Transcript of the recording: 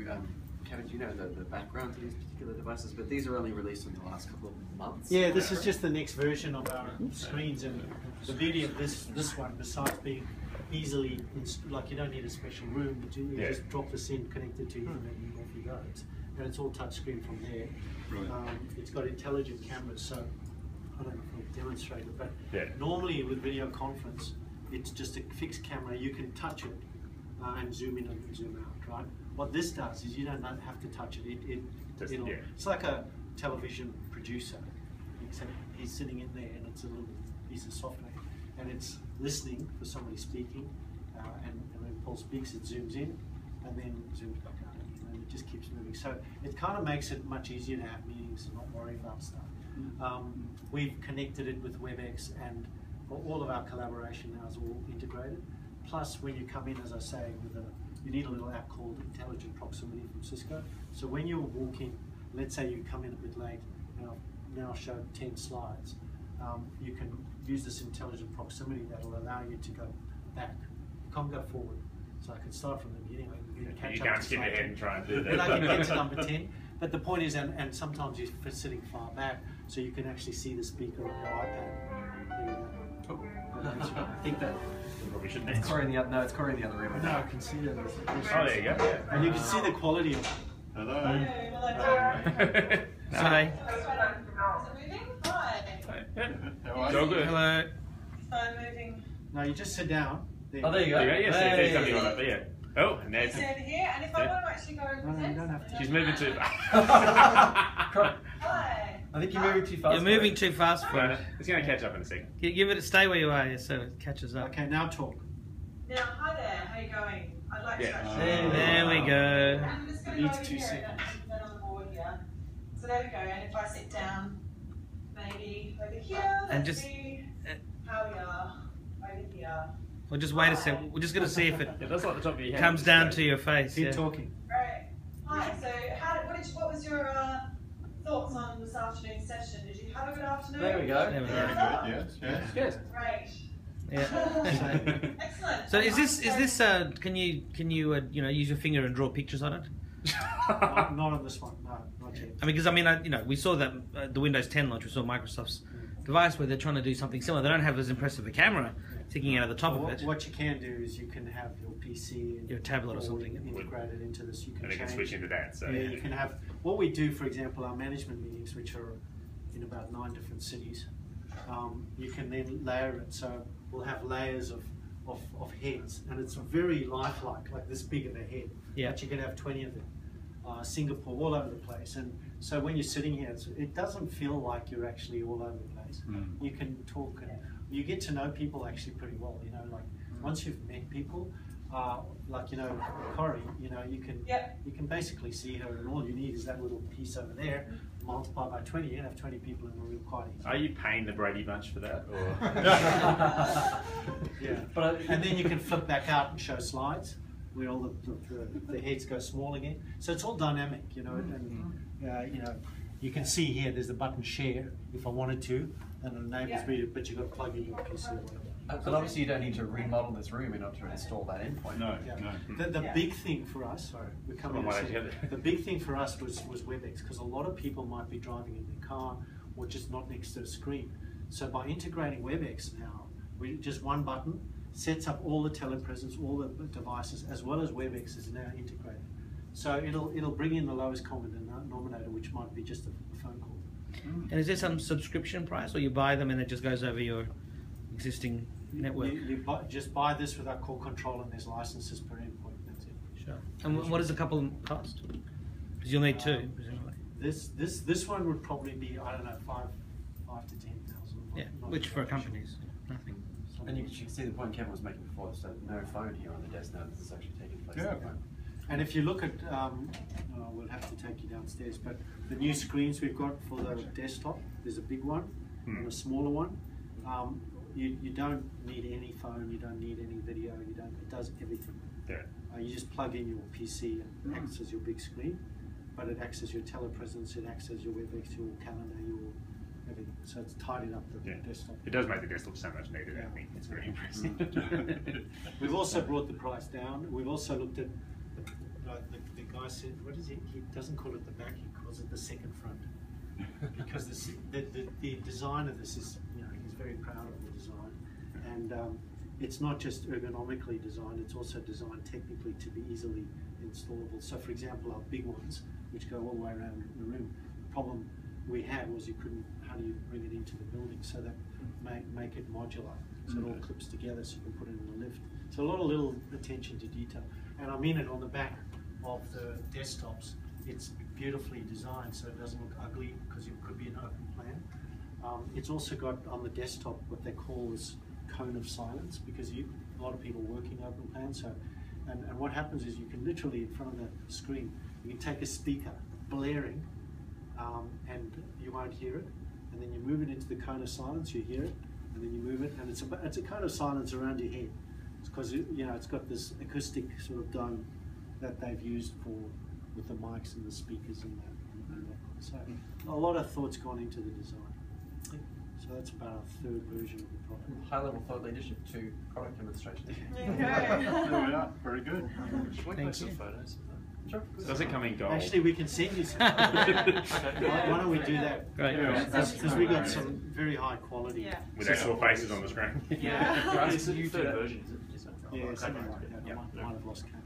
Kevin, do you know the background to these particular devices? But these are only released in the last couple of months. Yeah, this is just the next version of our screens, and the beauty of this one, besides being easily, like you don't need a special room, but you just drop this in, connect it to Ethernet, and off you go. And it's all touchscreen from there. It's got intelligent cameras, so I don't know if I'll demonstrate it, but normally with video conference, it's just a fixed camera. You can touch it and zoom in and zoom out, right? What this does is you don't have to touch it. It's like a television producer, except he's sitting in there and it's a little piece of software, and it's listening for somebody speaking, and when Paul speaks, it zooms in and then zooms back out, and it just keeps moving. So it kind of makes it much easier to have meetings and not worry about stuff. We've connected it with WebEx, and for all of our collaboration now is all integrated. Plus, when you come in, as I say, you need a little app called Intelligent Proximity from Cisco. So when you're walking, let's say you come in a bit late, and I've now showed 10 slides, you can use this Intelligent Proximity that will allow you to go back. You can't go forward. So I can start from the beginning. You can't skip ahead and try and do that. Then I can get to number 10. But the point is, and sometimes you're sitting far back, so you can actually see the speaker on your iPad. There you go. I think that probably shouldn't. It's Corey in the no, it's Corey in the other room. No, I can see it. Oh, there you go. Yeah. And you can see the quality of it. Hello. Hi. Is it moving? Hi. How are So you? good. Hello. Phone moving. No, you just sit down. Oh, there you go. Yes, there's something on up there. Oh, and there's. It's over here, and if I want to actually go and No, you present don't have to. something, She's moving too Hi. I think you're moving too fast. You're moving too fast for it. It's going to catch up in a second. Give it. Stay where you are, so it catches up. Okay, now talk. Now, hi there. How you going? I'd like to actually. There we go. I'm just going to go over here and put that on the board here. So there we go. And if I sit down, maybe over here, And let's just- see how we are over here. We'll just wait a sec. We're just going to see if it Yeah, that's like the top of your head. comes down to your face. Keep Yeah. talking. Great. Hi. So, what was your thoughts on this afternoon's session? Did you have a good afternoon? There we go. There we go. Yes, yes. Good. Great. Yeah. Excellent. So is this? Can you use your finger and draw pictures on it? Not on this one. No, not yet. I mean, because we saw that the Windows 10 launch. We saw Microsoft's device where they're trying to do something similar. They don't have as impressive a camera sticking out of the top of it. What you can do is you can have your PC and Your tablet or something. integrated into this. You can And they can change. switch into that. So Yeah, you can have what we do. For example, our management meetings, which are in about 9 different cities. You can then layer it. So we'll have layers of heads, and it's very lifelike, like this big of a head. Yeah. But you can have 20 of them. Singapore, all over the place, and so when you're sitting here, it doesn't feel like you're actually all over the place. You can talk, and you get to know people actually pretty well. Like once you've met people, like Corey, you can basically see her, and all you need is that little piece over there, multiply by 20. You can have 20 people in the room quite easily. are you paying the Brady Bunch for that? Or? Yeah, and then you can flip back out and show slides where all the heads go small again. So it's all dynamic, and you can see here there's the button share if I wanted to, and it enables me to, but you've got to plug in your PC or whatever. But obviously you don't need to remodel this room in order to install that endpoint. No, Yeah. no. The big thing for us, sorry, we're coming Come on, to together. the big thing for us was WebEx, because a lot of people might be driving in their car or just not next to the screen. So by integrating WebEx now, we just one button sets up all the telepresence, all the devices, as well as WebEx is now integrated. So it'll bring in the lowest common denominator, which might be just a phone call. And is there some subscription price, or you buy them and it just goes over your existing network? You just buy this with our core control, and there's licenses per endpoint. That's it. Sure. And what does a couple cost? Because you'll need two, presumably. This one would probably be, I don't know, five to 10,000. Yeah, which for a company is nothing. And you can see the point Kevin was making before, so no phone here on the desk now. This is actually taking place. Yeah. And if you look at, we'll have to take you downstairs, but the new screens we've got for the desktop, there's a big one and a smaller one. You don't need any phone, you don't need any video, it does everything. Yeah. You just plug in your PC and it acts as your big screen, but it acts as your telepresence, it acts as your WebEx, your calendar, your everything. So it's tidied up the desktop. It does make the desktop so much neater. I think it's very impressive. We've also brought the price down. We've also looked at the guy said, what is it? He doesn't call it the back, he calls it the second front. Because the design of this is, you know, he's very proud of the design. And it's not just ergonomically designed, it's also designed technically to be easily installable. So for example, our big ones, which go all the way around the room, the problem we had was you couldn't, how do you bring it into the building? So that make it modular, so it all clips together so you can put it in the lift. So a lot of little attention to detail. And I mean it on the back of the desktops, it's beautifully designed so it doesn't look ugly because it could be an open plan. It's also got on the desktop what they call this cone of silence, because a lot of people working open plan. So, and what happens is you can literally in front of the screen, you can take a speaker blaring and you won't hear it, and then you move it into the cone of silence, you hear it, and then you move it, and it's a cone of silence around your head. It's because it's got this acoustic sort of dome that they've used with the mics and the speakers and that. So a lot of thought's gone into the design. So that's about our third version of the product. High-level thought leadership to product demonstration. There we are. Very good. Should we post some photos? Sure. So does it come in gold? Actually, we can send you some. Why don't we do that? Great. Because we got some very high quality. Yeah. With actual faces on the screen. It's a third version, is it? Yeah, something like that. Yeah. I might have lost count.